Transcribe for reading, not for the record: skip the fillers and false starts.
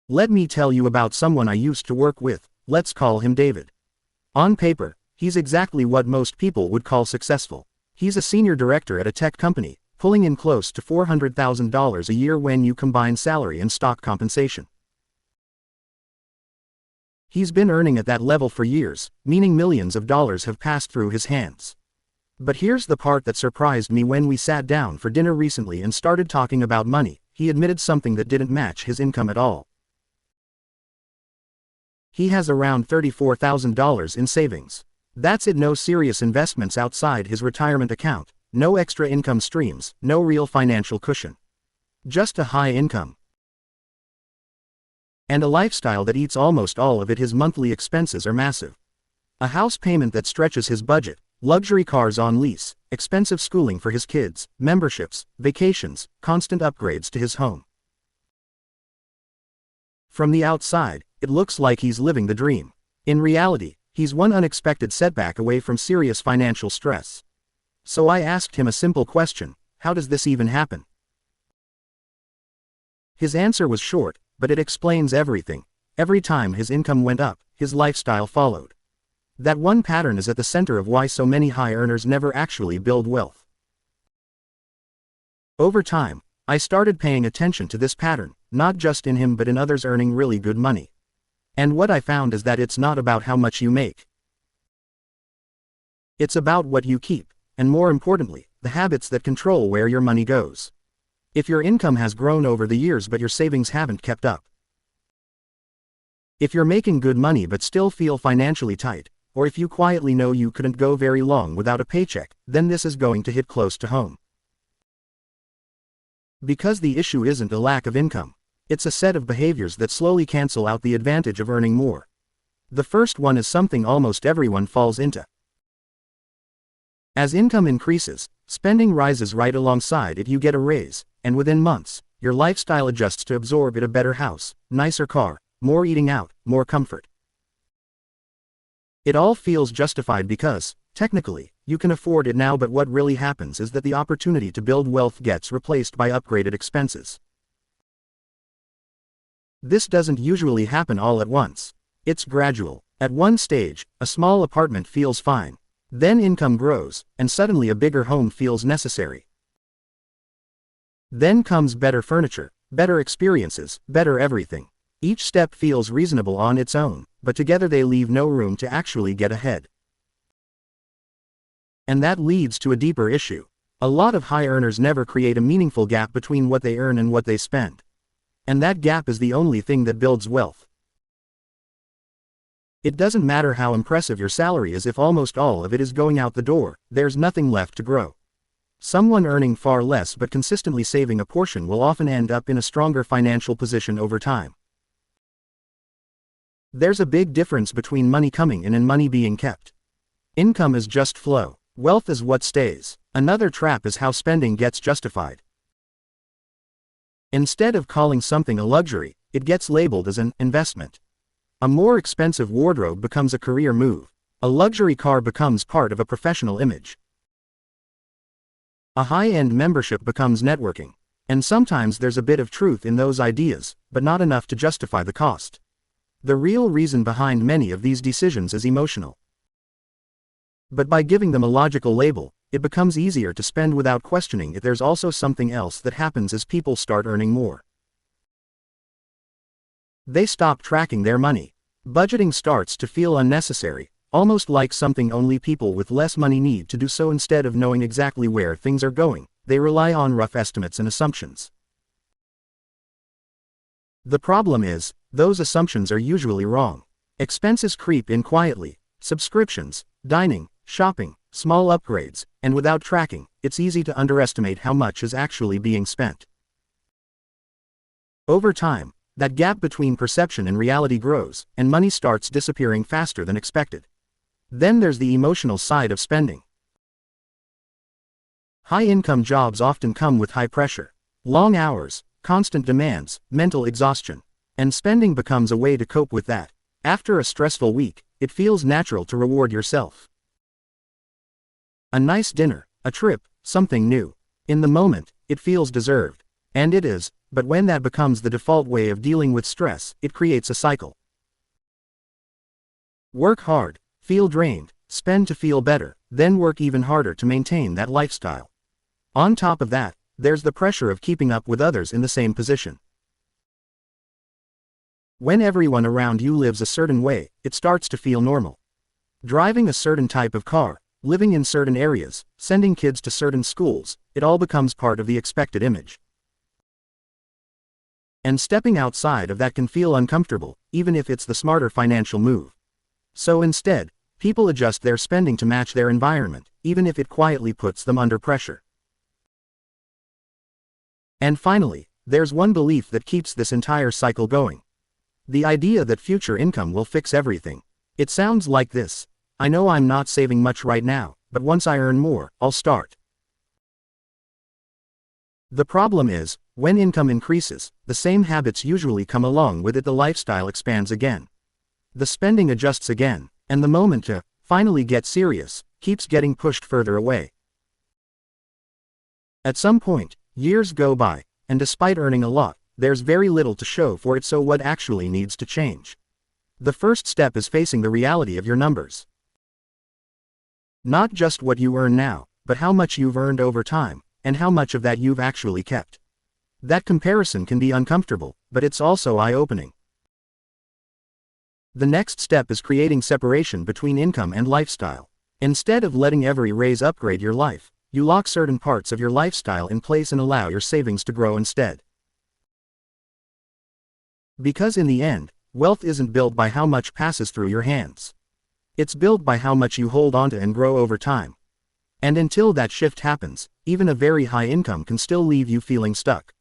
Let me tell you about someone I used to work with. Let's call him David. On paper, he's exactly what most people would call successful. He's a senior director at a tech company, pulling in close to $400,000 a year when you combine salary and stock compensation. He's been earning at that level for years, meaning millions of dollars have passed through his hands. But here's the part that surprised me. When we sat down for dinner recently and started talking about money, he admitted something that didn't match his income at all. He has around $34,000 in savings. That's it. No serious investments outside his retirement account, no extra income streams, no real financial cushion. Just a high income. And a lifestyle that eats almost all of it. His monthly expenses are massive. A house payment that stretches his budget, luxury cars on lease, expensive schooling for his kids, memberships, vacations, constant upgrades to his home. From the outside, it looks like he's living the dream. In reality, he's one unexpected setback away from serious financial stress. So I asked him a simple question: how does this even happen? His answer was short, but it explains everything. Every time his income went up, his lifestyle followed. That one pattern is at the center of why so many high earners never actually build wealth. Over time, I started paying attention to this pattern, not just in him but in others earning really good money. And what I found is that it's not about how much you make. It's about what you keep, and more importantly, the habits that control where your money goes. If your income has grown over the years but your savings haven't kept up. If you're making good money but still feel financially tight, or if you quietly know you couldn't go very long without a paycheck, then this is going to hit close to home. Because the issue isn't a lack of income. It's a set of behaviors that slowly cancel out the advantage of earning more. The first one is something almost everyone falls into. As income increases, spending rises right alongside it. You get a raise, and within months, your lifestyle adjusts to absorb it: a better house, nicer car, more eating out, more comfort. It all feels justified because, technically, you can afford it now, but what really happens is that the opportunity to build wealth gets replaced by upgraded expenses. This doesn't usually happen all at once. It's gradual. At one stage, a small apartment feels fine. Then income grows, and suddenly a bigger home feels necessary. Then comes better furniture, better experiences, better everything. Each step feels reasonable on its own, but together they leave no room to actually get ahead. And that leads to a deeper issue. A lot of high earners never create a meaningful gap between what they earn and what they spend. And that gap is the only thing that builds wealth. It doesn't matter how impressive your salary is if almost all of it is going out the door, there's nothing left to grow. Someone earning far less but consistently saving a portion will often end up in a stronger financial position over time. There's a big difference between money coming in and money being kept. Income is just flow. Wealth is what stays. Another trap is how spending gets justified. Instead of calling something a luxury, it gets labeled as an investment. A more expensive wardrobe becomes a career move. A luxury car becomes part of a professional image. A high-end membership becomes networking. And sometimes there's a bit of truth in those ideas, but not enough to justify the cost. The real reason behind many of these decisions is emotional. But by giving them a logical label, it becomes easier to spend without questioning it. There's also something else that happens as people start earning more. They stop tracking their money. Budgeting starts to feel unnecessary, almost like something only people with less money need to do. So instead of knowing exactly where things are going, they rely on rough estimates and assumptions. The problem is, those assumptions are usually wrong. Expenses creep in quietly: subscriptions, dining, shopping, small upgrades, and without tracking, it's easy to underestimate how much is actually being spent. Over time, that gap between perception and reality grows, and money starts disappearing faster than expected. Then there's the emotional side of spending. High-income jobs often come with high pressure. Long hours, constant demands, mental exhaustion. And spending becomes a way to cope with that. After a stressful week, it feels natural to reward yourself. A nice dinner, a trip, something new. In the moment, it feels deserved. And it is, but when that becomes the default way of dealing with stress, it creates a cycle. Work hard, feel drained, spend to feel better, then work even harder to maintain that lifestyle. On top of that, there's the pressure of keeping up with others in the same position. When everyone around you lives a certain way, it starts to feel normal. Driving a certain type of car, living in certain areas, sending kids to certain schools, it all becomes part of the expected image. And stepping outside of that can feel uncomfortable, even if it's the smarter financial move. So instead, people adjust their spending to match their environment, even if it quietly puts them under pressure. And finally, there's one belief that keeps this entire cycle going. The idea that future income will fix everything. It sounds like this: I know I'm not saving much right now, but once I earn more, I'll start. The problem is, when income increases, the same habits usually come along with it. The lifestyle expands again. The spending adjusts again, and the moment to finally get serious keeps getting pushed further away. At some point, years go by, and despite earning a lot, there's very little to show for it. So what actually needs to change? The first step is facing the reality of your numbers. Not just what you earn now, but how much you've earned over time, and how much of that you've actually kept. That comparison can be uncomfortable, but it's also eye-opening. The next step is creating separation between income and lifestyle. Instead of letting every raise upgrade your life, you lock certain parts of your lifestyle in place and allow your savings to grow instead. Because in the end, wealth isn't built by how much passes through your hands. It's built by how much you hold onto and grow over time. And until that shift happens, even a very high income can still leave you feeling stuck.